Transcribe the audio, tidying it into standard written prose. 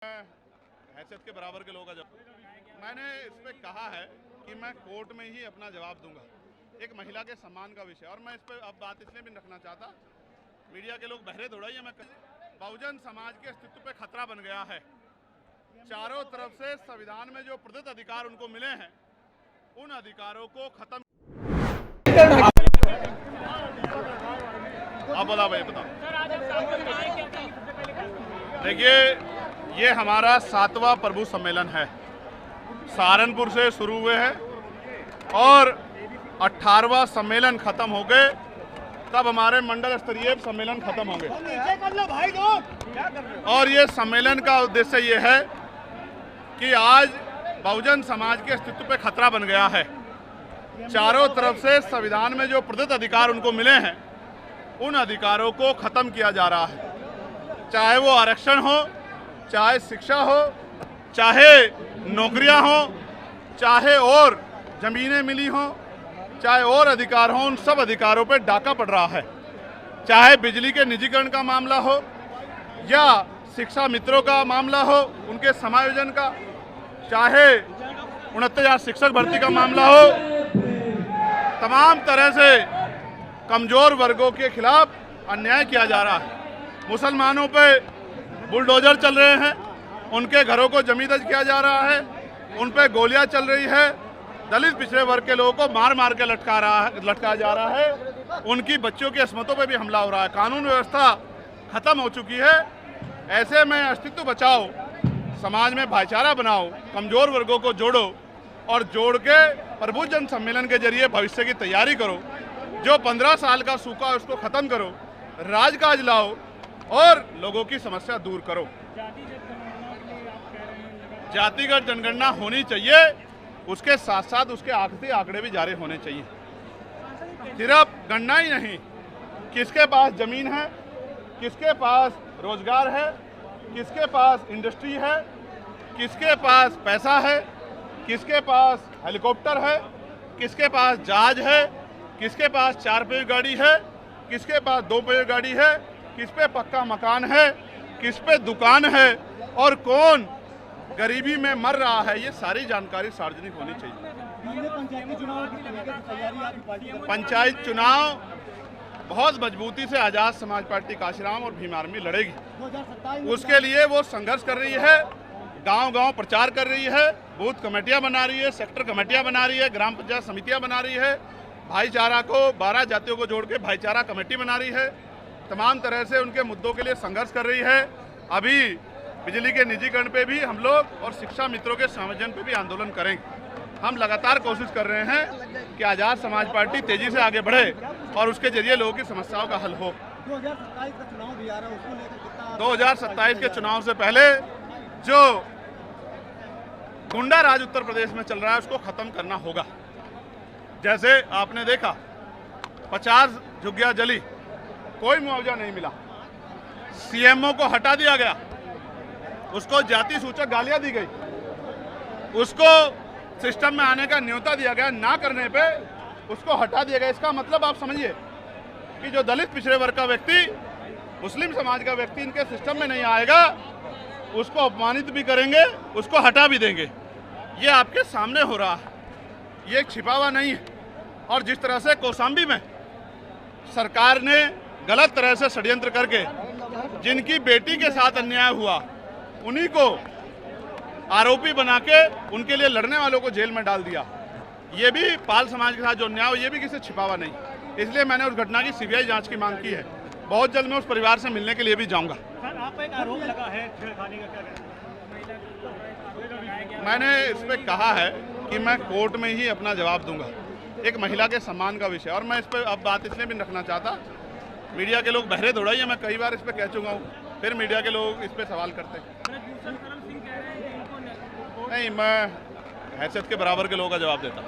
हैसियत के बराबर के लोगों का जवाब मैंने इस पर कहा है कि मैं कोर्ट में ही अपना जवाब दूंगा। एक महिला के सम्मान का विषय, और मैं इस पर अब बात इसलिए भी रखना चाहता, मीडिया के लोग बहरे दौड़ाई है। मैं बहुजन समाज के अस्तित्व पे खतरा बन गया है। चारों तरफ से संविधान में जो प्रदत्त अधिकार उनको मिले हैं, उन अधिकारों को खत्म। आप बोला भाई, बताओ। देखिए, ये हमारा 7वां प्रभु सम्मेलन है। सहारनपुर से शुरू हुए हैं और 18वां सम्मेलन खत्म हो गए, तब हमारे मंडल स्तरीय सम्मेलन खत्म होंगे। और ये सम्मेलन का उद्देश्य ये है कि आज बहुजन समाज के अस्तित्व पे खतरा बन गया है। चारों तरफ से संविधान में जो प्रदत्त अधिकार उनको मिले हैं, उन अधिकारों को खत्म किया जा रहा है। चाहे वो आरक्षण हो, चाहे शिक्षा हो, चाहे नौकरियां हो, चाहे और जमीनें मिली हो, चाहे और अधिकार हो, उन सब अधिकारों पर डाका पड़ रहा है। चाहे बिजली के निजीकरण का मामला हो या शिक्षा मित्रों का मामला हो, उनके समायोजन का, चाहे 69,000 शिक्षक भर्ती का मामला हो, तमाम तरह से कमजोर वर्गों के खिलाफ अन्याय किया जा रहा है। मुसलमानों पे बुलडोजर चल रहे हैं, उनके घरों को जमींदज किया जा रहा है, उन पे गोलियां चल रही है। दलित पिछड़े वर्ग के लोगों को मार मार के लटकाया जा रहा है। उनकी बच्चों की अस्मतों पे भी हमला हो रहा है। कानून व्यवस्था खत्म हो चुकी है। ऐसे में अस्तित्व बचाओ, समाज में भाईचारा बनाओ, कमजोर वर्गों को जोड़ो और जोड़ के प्रभु जन सम्मेलन के जरिए भविष्य की तैयारी करो। जो 15 साल का सूखा है उसको खत्म करो, राजकाज लाओ और लोगों की समस्या दूर करो। जातिगत जनगणना होनी चाहिए, उसके साथ साथ उसके आखिरी आंकड़े भी जारी होने चाहिए। सिर्फ गणना ही नहीं, किसके पास जमीन है, किसके पास रोजगार है, किसके पास इंडस्ट्री है, किसके पास पैसा है, किसके पास हेलीकॉप्टर है, किसके पास जहाज है, किसके पास 4 पहिया गाड़ी है, किसके पास 2 पहिया गाड़ी है, किस पे पक्का मकान है, किस पे दुकान है और कौन गरीबी में मर रहा है, ये सारी जानकारी सार्वजनिक होनी चाहिए। पंचायत चुनाव बहुत मजबूती से आजाद समाज पार्टी काशीराम और भीम आर्मी लड़ेगी। उसके लिए वो संघर्ष कर रही है, गांव-गांव प्रचार कर रही है, बूथ कमेटियां बना रही है, सेक्टर कमेटियां बना रही है, ग्राम पंचायत समितियां बना रही है, भाईचारा को 12 जातियों को जोड़ के भाईचारा कमेटी बना रही है। तमाम तरह से उनके मुद्दों के लिए संघर्ष कर रही है। अभी बिजली के निजीकरण पे भी हम लोग और शिक्षा मित्रों के समायोजन पे भी आंदोलन करेंगे। हम लगातार कोशिश कर रहे हैं कि आजाद समाज पार्टी तेजी से आगे बढ़े और उसके जरिए लोगों की समस्याओं का हल हो। 2027 के चुनाव से पहले जो गुंडा राज उत्तर प्रदेश में चल रहा है, उसको खत्म करना होगा। जैसे आपने देखा 50 झुग्गियां जली, कोई मुआवजा नहीं मिला, सीएमओ को हटा दिया गया, उसको जाति सूचक गालियां दी गई, उसको सिस्टम में आने का न्योता दिया गया, ना करने पे उसको हटा दिया गया। इसका मतलब आप समझिए कि जो दलित पिछड़े वर्ग का व्यक्ति, मुस्लिम समाज का व्यक्ति इनके सिस्टम में नहीं आएगा, उसको अपमानित भी करेंगे, उसको हटा भी देंगे। ये आपके सामने हो रहा है, ये एक छिपा हुआ नहीं है। और जिस तरह से कौशाम्बी में सरकार ने गलत तरह से षड्यंत्र करके जिनकी बेटी के साथ अन्याय हुआ, उन्हीं को आरोपी बना के उनके लिए लड़ने वालों को जेल में डाल दिया। ये भी पाल समाज के साथ जो अन्याय हो, ये भी किसी छिपा हुआ नहीं। इसलिए मैंने उस घटना की सीबीआई जांच की मांग की है। बहुत जल्द मैं उस परिवार से मिलने के लिए भी जाऊंगा। मैंने इस पर कहा है कि मैं कोर्ट में ही अपना जवाब दूंगा। एक महिला के सम्मान का विषय, और मैं इस पर अब बात इसलिए भी रखना चाहता, मीडिया के लोग बहरे दौड़ाई है। मैं कई बार इस पर कह चुका हूँ, फिर मीडिया के लोग इस पर सवाल करते हैं। नहीं, मैं हैसियत के बराबर के लोगों का जवाब देता।